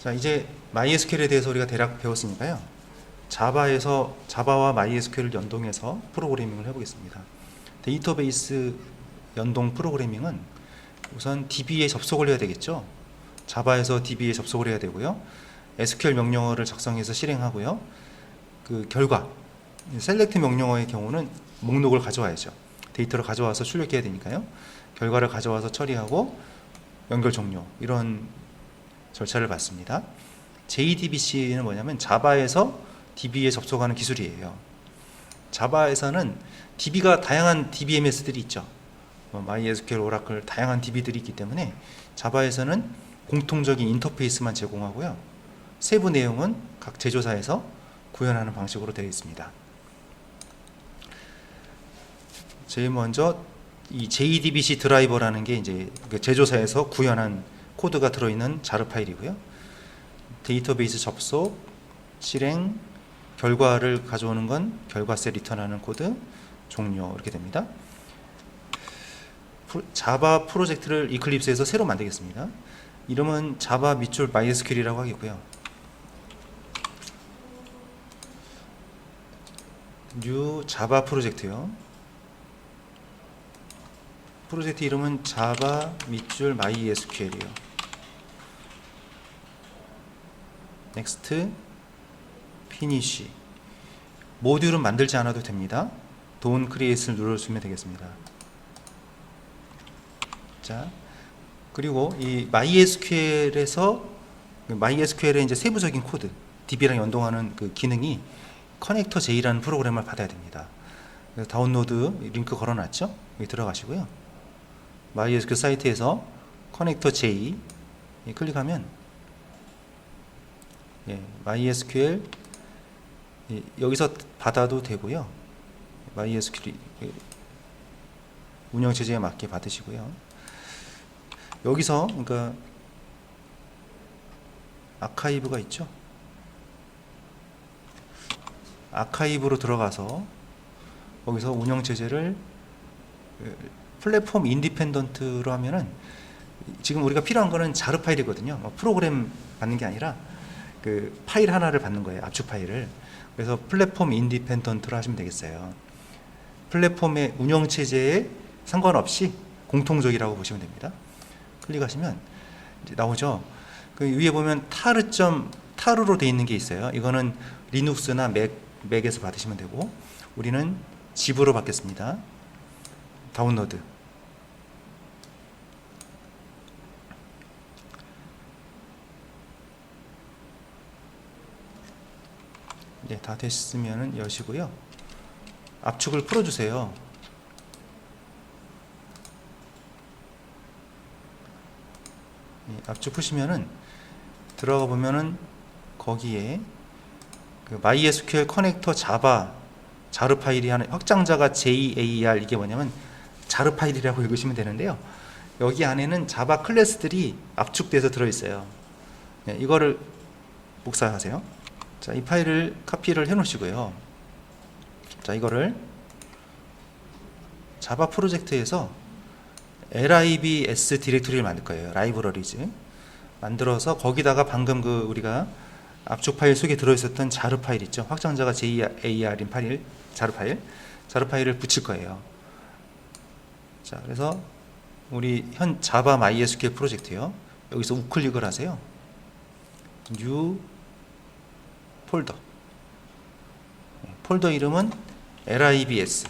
자, 이제 MySQL에 대해서 우리가 대략 배웠으니까요. 자바와 MySQL을 연동해서 프로그래밍을 해보겠습니다. 데이터베이스 연동 프로그래밍은 우선 DB에 접속을 해야 되겠죠. 자바에서 DB에 접속을 해야 되고요. SQL 명령어를 작성해서 실행하고요. 그 결과, 셀렉트 명령어의 경우는 목록을 가져와야죠. 데이터를 가져와서 출력해야 되니까요. 결과를 가져와서 처리하고 연결 종료, 이런 절차를 밟습니다. JDBC는 뭐냐면 자바에서 DB에 접속하는 기술이에요. 자바에서는 DB가 다양한 DBMS들이 있죠. MySQL, 오라클, 다양한 DB들이 있기 때문에 자바에서는 공통적인 인터페이스만 제공하고요. 세부 내용은 각 제조사에서 구현하는 방식으로 되어 있습니다. 제일 먼저 이 JDBC 드라이버라는 게 이제 제조사에서 구현한 코드가 들어있는 자르 파일이고요. 데이터베이스 접속, 실행, 결과를 가져오는 건 결과셋 리턴하는 코드, 종료, 이렇게 됩니다. 자바 프로젝트를 이클립스에서 새로 만들겠습니다. 이름은 자바 밑줄 MySQL이라고 하겠고요. 뉴 자바 프로젝트요. 프로젝트 이름은 자바 밑줄 MySQL이요. 넥스트, 피니쉬. 모듈은 만들지 않아도 됩니다. 돈 크리에이트를 눌러주면 되겠습니다. 자, 그리고 이 MySQL의 이제 세부적인 코드, DB랑 연동하는 그 기능이 커넥터 J라는 프로그램을 받아야 됩니다. 그래서 다운로드 링크 걸어놨죠? 여기 들어가시고요. MySQL 사이트에서 커넥터 J 클릭하면 MySQL 여기서 받아도 되고요. MySQL 운영 체제에 맞게 받으시고요. 여기서 그러니까 아카이브가 있죠. 아카이브로 들어가서 거기서 운영 체제를 플랫폼 인디펜던트로 하면은 지금 우리가 필요한 거는 자르 파일이거든요. 프로그램 받는 게 아니라 그 파일 하나를 받는 거예요. 압축 파일을. 그래서 플랫폼 인디펜던트로 하시면 되겠어요. 플랫폼의 운영 체제에 상관없이 공통적이라고 보시면 됩니다. 클릭하시면 이제 나오죠. 그 위에 보면 타르로 되어 있는 게 있어요. 이거는 리눅스나 맥에서 받으시면 되고, 우리는 집으로 받겠습니다. 다운로드. 네, 다 됐으면 여시고요. 압축을 풀어주세요. 압축 푸시면은 들어가 보면은 거기에 그 MySQL 커넥터 자르 파일이 하는 확장자가 JAR, 이게 뭐냐면 자르 파일이라고 읽으시면 되는데요. 여기 안에는 자바 클래스들이 압축돼서 들어있어요. 이거를 복사하세요. 자, 이 파일을 카피를 해 놓으시고요. 자, 이거를 자바 프로젝트에서 libs 디렉토리를 만들 거예요. 라이브러리즈 만들어서 거기다가 방금 그 우리가 압축 파일 속에 들어있었던 자르 파일 있죠. 확장자가 JAR인 파일, 자르 파일을 붙일 거예요. 자, 그래서 우리 현 자바 MySQL 프로젝트요. 여기서 우클릭을 하세요. 뉴 폴더 이름은 libs.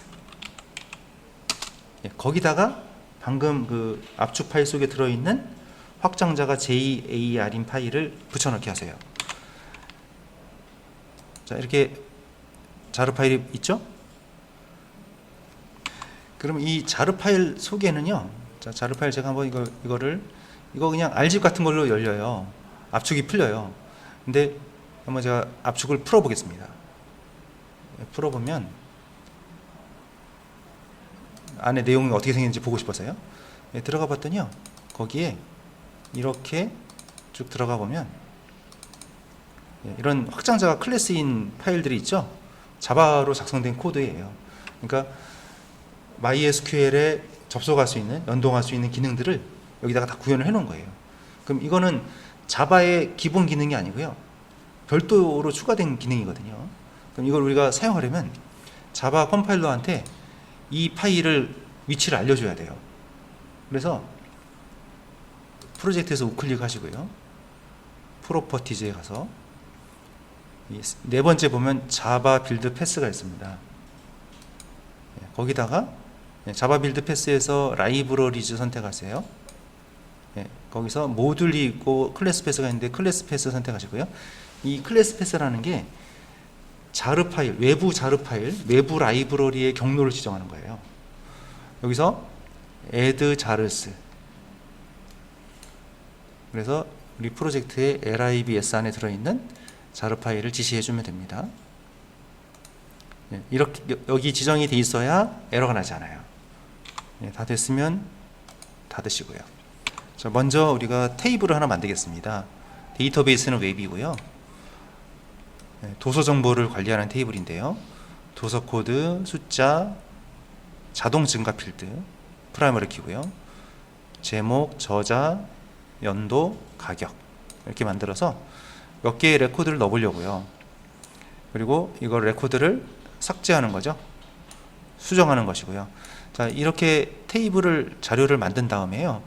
거기다가 방금 그 압축 파일 속에 들어있는 확장자가 JAR인 파일을 붙여넣기 하세요. 자, 이렇게 자르 파일이 있죠? 그럼 이 자르 파일 속에는요, 자, 자르 파일 제가 한번 이거 그냥 R집 같은 걸로 열려요. 압축이 풀려요. 근데 한번 제가 압축을 풀어보겠습니다. 풀어보면 안에 내용이 어떻게 생겼는지 보고 싶어서요. 들어가 봤더니요, 거기에 이렇게 쭉 들어가 보면 이런 확장자가 클래스인 파일들이 있죠. 자바로 작성된 코드예요. 그러니까 MySQL에 접속할 수 있는, 연동할 수 있는 기능들을 여기다가 다 구현을 해 놓은 거예요. 그럼 이거는 자바의 기본 기능이 아니고요. 별도로 추가된 기능이거든요. 그럼 이걸 우리가 사용하려면 자바 컴파일러한테 이 파일을 위치를 알려줘야 돼요. 그래서 프로젝트에서 우클릭 하시고요. 프로퍼티즈에 가서 네 번째 보면 자바 빌드 패스가 있습니다. 거기다가 자바 빌드 패스에서 라이브러리즈 선택하세요. 거기서 모듈이 있고 클래스 패스가 있는데 클래스 패스 선택하시고요. 이 클래스 패스라는 게 자르 파일, 외부 자르 파일, 외부 라이브러리의 경로를 지정하는 거예요. 여기서 add 자르스, 그래서 우리 프로젝트의 libs 안에 들어있는 자르 파일을 지시해 주면 됩니다. 이렇게 여기 지정이 돼 있어야 에러가 나지 않아요. 다 됐으면 닫으시고요. 자, 먼저 우리가 테이블을 하나 만들겠습니다. 데이터베이스는 웹이고요. 도서 정보를 관리하는 테이블인데요. 도서 코드, 숫자, 자동 증가 필드, 프라이머리 키고요. 제목, 저자, 연도, 가격 이렇게 만들어서 몇 개의 레코드를 넣어보려고요. 그리고 이걸 레코드를 삭제하는 거죠. 수정하는 것이고요. 자, 이렇게 테이블을 자료를 만든 다음에요.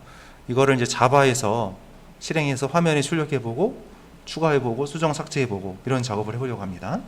이거를 이제 자바에서 실행해서 화면에 출력해보고 추가해보고 수정 삭제해보고 이런 작업을 해보려고 합니다.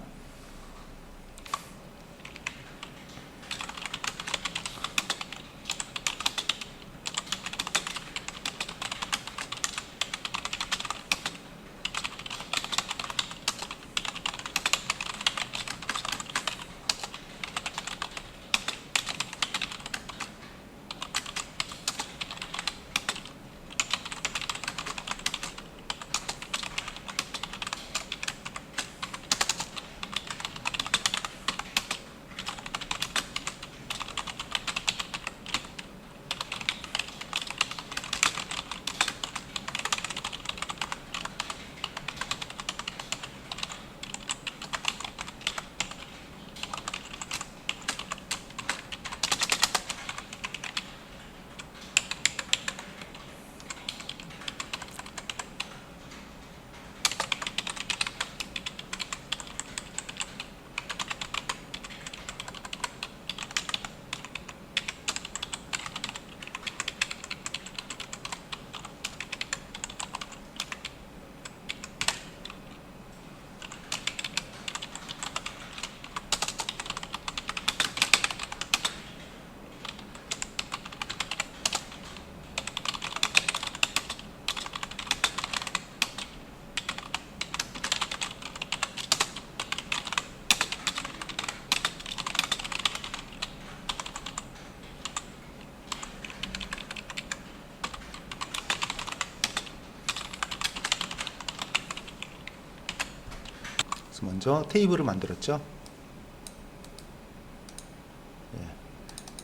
먼저 테이블을 만들었죠.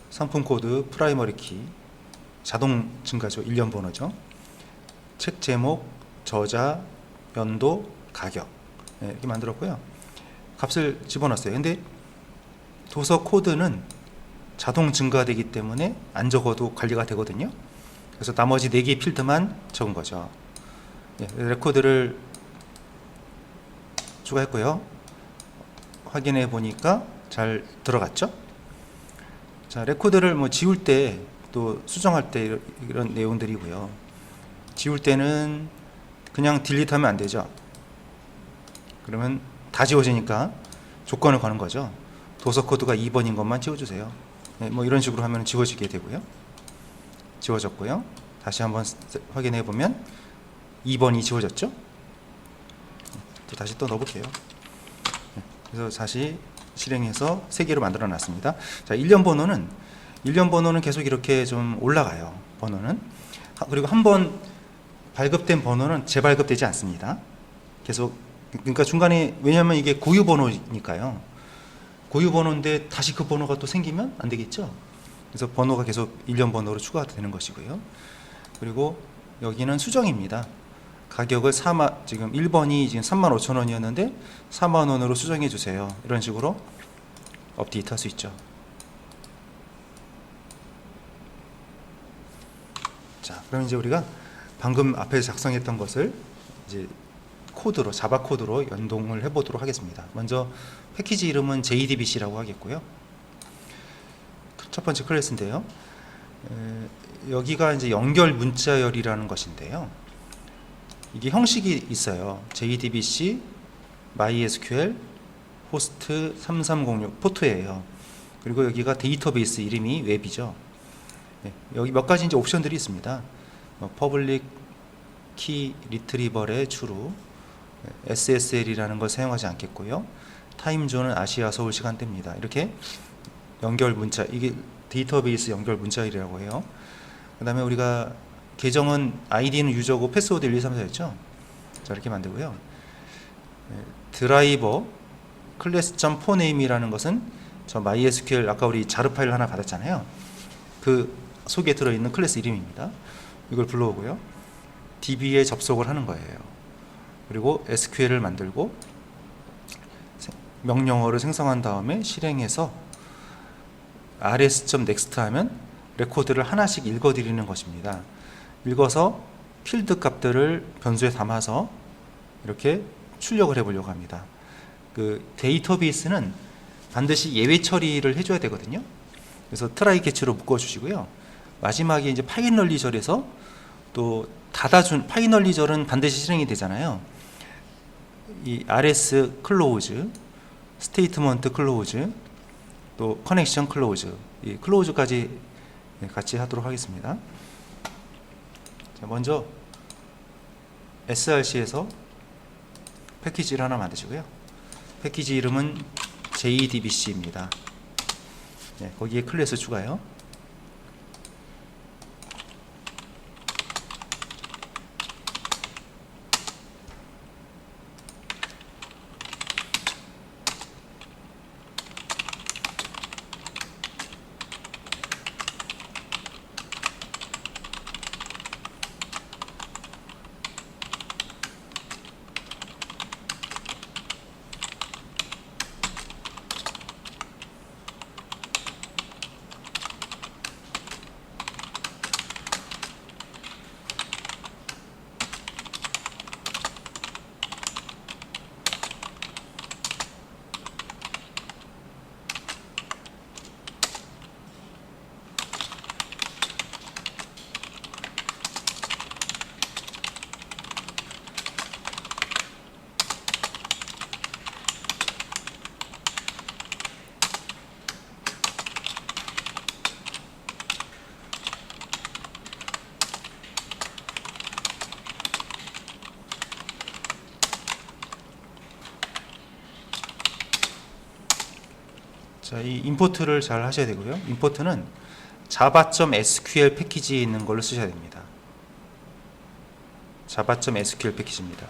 상품 코드, 프라이머리 키, 자동 증가죠. 일련 번호죠. 책 제목, 저자, 연도, 가격 이렇게 만들었고요. 값을 집어넣었어요. 근데 도서 코드는 자동 증가되기 때문에 안 적어도 관리가 되거든요. 그래서 나머지 4개의 필드만 적은 거죠. 레코드를 추가했고요. 확인해 보니까 잘 들어갔죠. 자, 레코드를 뭐 지울 때 또 수정할 때 이런 내용들이고요. 지울 때는 그냥 딜리트하면 안 되죠. 그러면 다 지워지니까 조건을 거는 거죠. 도서 코드가 2번인 것만 지워주세요. 뭐 이런 식으로 하면 지워지게 되고요. 지워졌고요. 다시 한번 확인해 보면 2번이 지워졌죠. 또 다시 또 넣어볼게요. 그래서 다시 실행해서 3개로 만들어 놨습니다. 자, 일련 번호는 계속 이렇게 좀 올라가요. 번호는. 그리고 한번 발급된 번호는 재발급되지 않습니다. 계속, 그러니까 중간에, 왜냐하면 이게 고유 번호니까요. 고유 번호인데 다시 그 번호가 또 생기면 안 되겠죠. 그래서 번호가 계속 일련 번호로 추가가 되는 것이고요. 그리고 여기는 수정입니다. 가격을 지금 1번이 지금 35,000원이었는데 40,000원으로 수정해 주세요. 이런 식으로 업데이트 할 수 있죠. 자, 그럼 이제 우리가 방금 앞에서 작성했던 것을 이제 코드로 자바 코드로 연동을 해보도록 하겠습니다. 먼저 패키지 이름은 JDBC라고 하겠고요. 첫 번째 클래스인데요. 여기가 이제 연결 문자열이라는 것인데요. 이게 형식이 있어요. JDBC, MySQL, 호스트 3306 포트예요. 그리고 여기가 데이터베이스 이름이 웹이죠. 네, 여기 몇 가지 이제 옵션들이 있습니다. 퍼블릭 키 리트리버의 주로 SSL이라는 걸 사용하지 않겠고요. 타임존은 아시아 서울 시간대입니다. 이렇게 연결 문자, 이게 데이터베이스 연결 문자열이라고 해요. 그 다음에 우리가 계정은 아이디는 유저고 패스워드 1, 2, 3, 4였죠. 자, 이렇게 만들고요. 드라이버 클래스.4name이라는 것은 저 MySQL 아까 우리 자르 파일 하나 받았잖아요. 그 속에 들어있는 클래스 이름입니다. 이걸 불러오고요. DB에 접속을 하는 거예요. 그리고 SQL을 만들고 명령어를 생성한 다음에 실행해서 rs.next 하면 레코드를 하나씩 읽어드리는 것입니다. 읽어서 필드 값들을 변수에 담아서 이렇게 출력을 해보려고 합니다. 그 데이터베이스는 반드시 예외 처리를 해줘야 되거든요. 그래서 트라이 캐치로 묶어주시고요. 마지막에 이제 파이널리절에서 또 닫아준 파이널리절은 반드시 실행이 되잖아요. 이 rs 클로즈, 스테이트먼트 클로즈, 또 커넥션 클로즈, 이 클로즈까지 같이 하도록 하겠습니다. 자, 먼저 src에서 패키지를 하나 만드시고요. 패키지 이름은 JDBC입니다. 네, 거기에 클래스 추가요. 자, 이 임포트를 잘 하셔야 되고요. 임포트는 java.sql 패키지에 있는 걸로 쓰셔야 됩니다. java.sql 패키지입니다.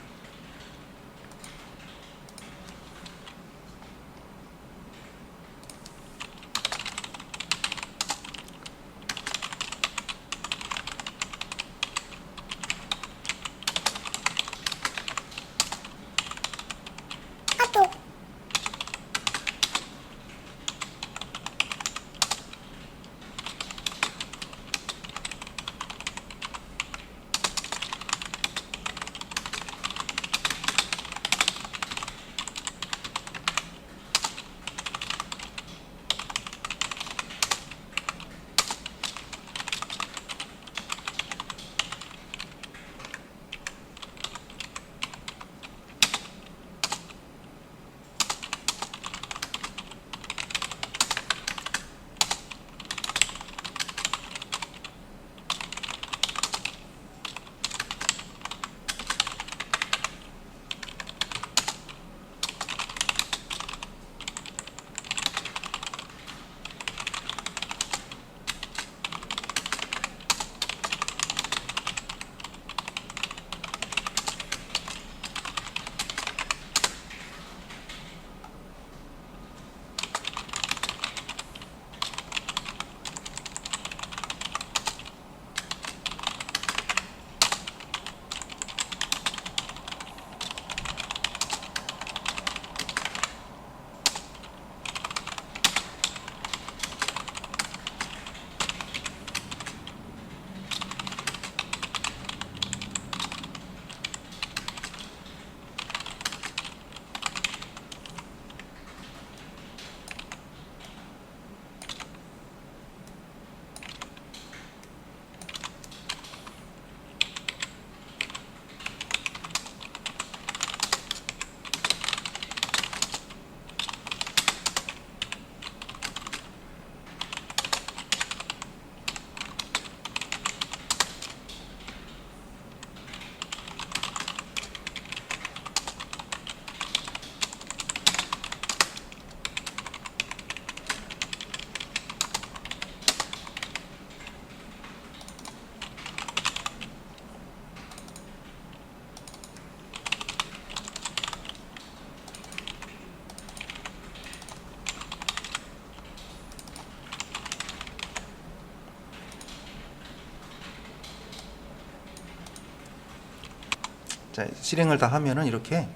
자, 실행을 다 하면은 이렇게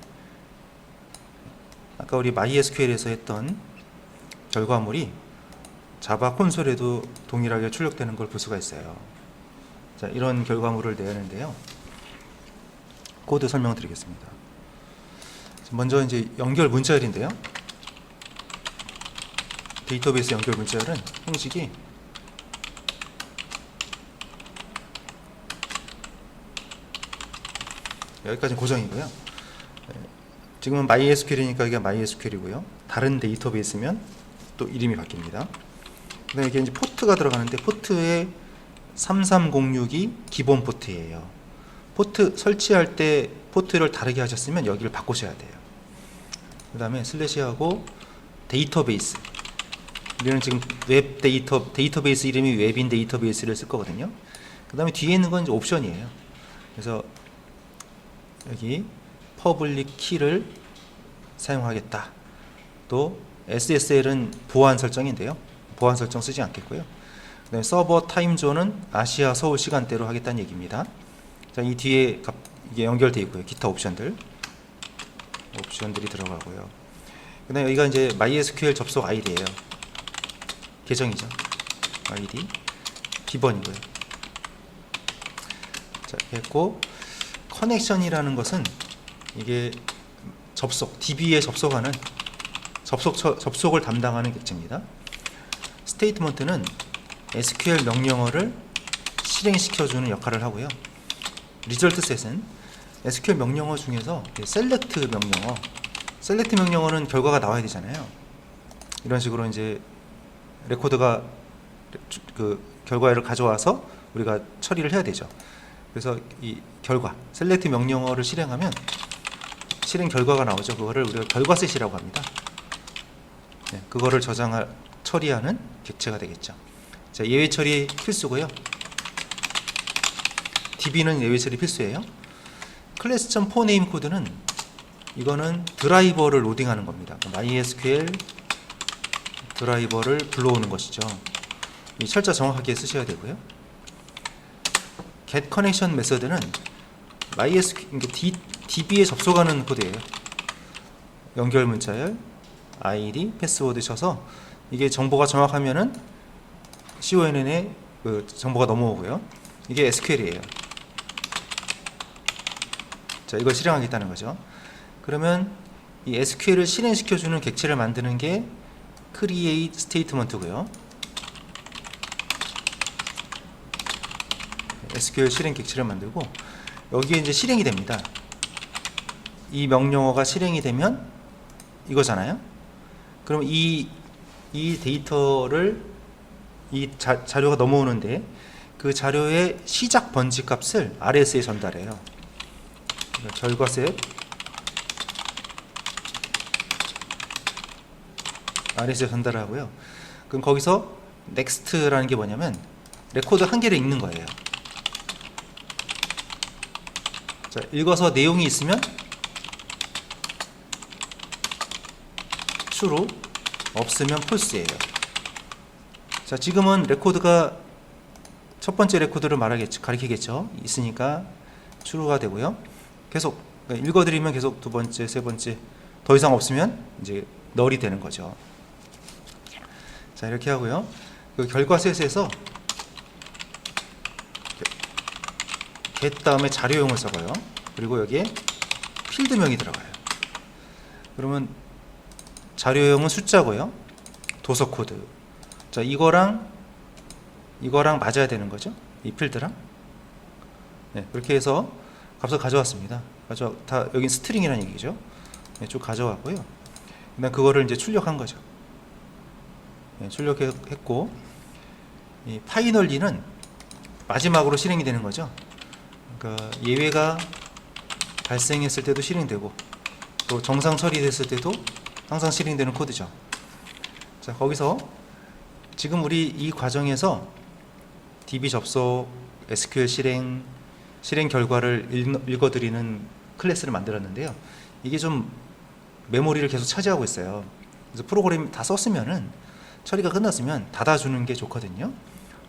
아까 우리 MySQL에서 했던 결과물이 자바 콘솔에도 동일하게 출력되는 걸 볼 수가 있어요. 자, 이런 결과물을 내는데요. 코드 설명드리겠습니다. 먼저 이제 연결 문자열인데요. 데이터베이스 연결 문자열은 형식이 여기까지는 고정이고요. 지금은 MySQL이니까 이게 MySQL이고요. 다른 데이터베이스면 또 이름이 바뀝니다. 그다음에 이게 이제 포트가 들어가는데 포트에 3306이 기본 포트예요. 포트 설치할 때 포트를 다르게 하셨으면 여기를 바꾸셔야 돼요. 그 다음에 슬래시하고 데이터베이스. 우리는 지금 웹 데이터베이스 이름이 웹인 데이터베이스를 쓸 거거든요. 그 다음에 뒤에 있는 건 이제 옵션이에요. 그래서 여기 퍼블릭 키를 사용하겠다. 또 SSL은 보안 설정인데요. 보안 설정 쓰지 않겠고요. 그다음에 서버 타임존은 아시아 서울 시간대로 하겠다는 얘기입니다. 자, 이 뒤에 이게 연결되어 있고요. 기타 옵션들이 들어가고요. 그다음에 여기가 이제 MySQL 접속 아이디예요. 계정이죠. 아이디 기본이고요. 자, 했고 커넥션이라는 것은 이게 접속, DB에 접속하는 접속을 담당하는 객체입니다. 스테이트먼트는 SQL 명령어를 실행시켜주는 역할을 하고요. 리절트 셋은 SQL 명령어 중에서 셀렉트 명령어는 결과가 나와야 되잖아요. 이런 식으로 이제 레코드가 그 결과를 가져와서 우리가 처리를 해야 되죠. 그래서 이 결과, 셀렉트 명령어를 실행하면 실행 결과가 나오죠. 그거를 우리가 결과셋이라고 합니다. 네, 그거를 처리하는 객체가 되겠죠. 자, 예외 처리 필수고요. DB는 예외 처리 필수예요. class.4name 코드는 이거는 드라이버를 로딩하는 겁니다. MySQL 드라이버를 불러오는 것이죠. 이 철자 정확하게 쓰셔야 되고요. get connection 메서드는 MySQL DB에 접속하는 코드예요. 연결 문자열 ID 패스워드 쳐서 이게 정보가 정확하면은 CONN에 그 정보가 넘어오고요. 이게 SQL이에요. 자, 이걸 실행하겠다는 거죠. 그러면 이 SQL을 실행시켜주는 객체를 만드는 게 create statement고요. SQL 실행 객체를 만들고 여기에 이제 실행이 됩니다. 이 명령어가 실행이 되면 이거잖아요. 그럼 이 데이터를 이 자료가 넘어오는데 그 자료의 시작 번지 값을 RS에 전달해요. 결과셋 RS에 전달하고요. 그럼 거기서 next라는 게 뭐냐면 레코드 한 개를 읽는 거예요. 자, 읽어서 내용이 있으면 true, 없으면 false예요. 자, 지금은 레코드가 첫 번째 레코드를 가리키겠죠. 있으니까 true가 되고요. 계속 그러니까 읽어드리면 계속 두 번째, 세 번째 더 이상 없으면 이제 null이 되는 거죠. 자, 이렇게 하고요. 그 결과셋에서 get 다음에 자료용을 써봐요. 그리고 여기에 필드명이 들어가요. 그러면 자료용은 숫자고요. 도서 코드. 자, 이거랑 맞아야 되는 거죠. 이 필드랑. 네, 그렇게 해서 값을 가져왔습니다. 다 여긴 스트링이라는 얘기죠. 네, 쭉 가져왔고요. 그다음 그거를 이제 출력한 거죠. 네, 출력했고 이 파이널리는 마지막으로 실행이 되는 거죠. 그러니까 예외가 발생했을 때도 실행되고 또 정상 처리됐을 때도 항상 실행되는 코드죠. 자, 거기서 지금 우리 이 과정에서 DB 접속, SQL 실행 결과를 읽어드리는 클래스를 만들었는데요. 이게 좀 메모리를 계속 차지하고 있어요. 그래서 프로그램 다 썼으면은 처리가 끝났으면 닫아주는 게 좋거든요.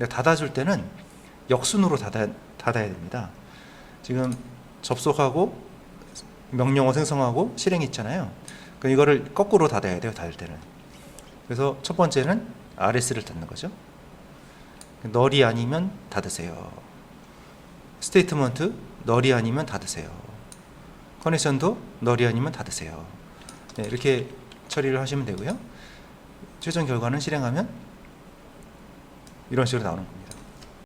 닫아줄 때는 역순으로 닫아야 됩니다. 지금 접속하고 명령어 생성하고 실행했잖아요. 그럼 이거를 거꾸로 닫아야 돼요, 닫을 때는. 그래서 첫 번째는 RS를 닫는 거죠. 널이 아니면 닫으세요. 스테이트먼트 널이 아니면 닫으세요. 커넥션도 널이 아니면 닫으세요. 네, 이렇게 처리를 하시면 되고요. 최종 결과는 실행하면 이런 식으로 나오는 겁니다.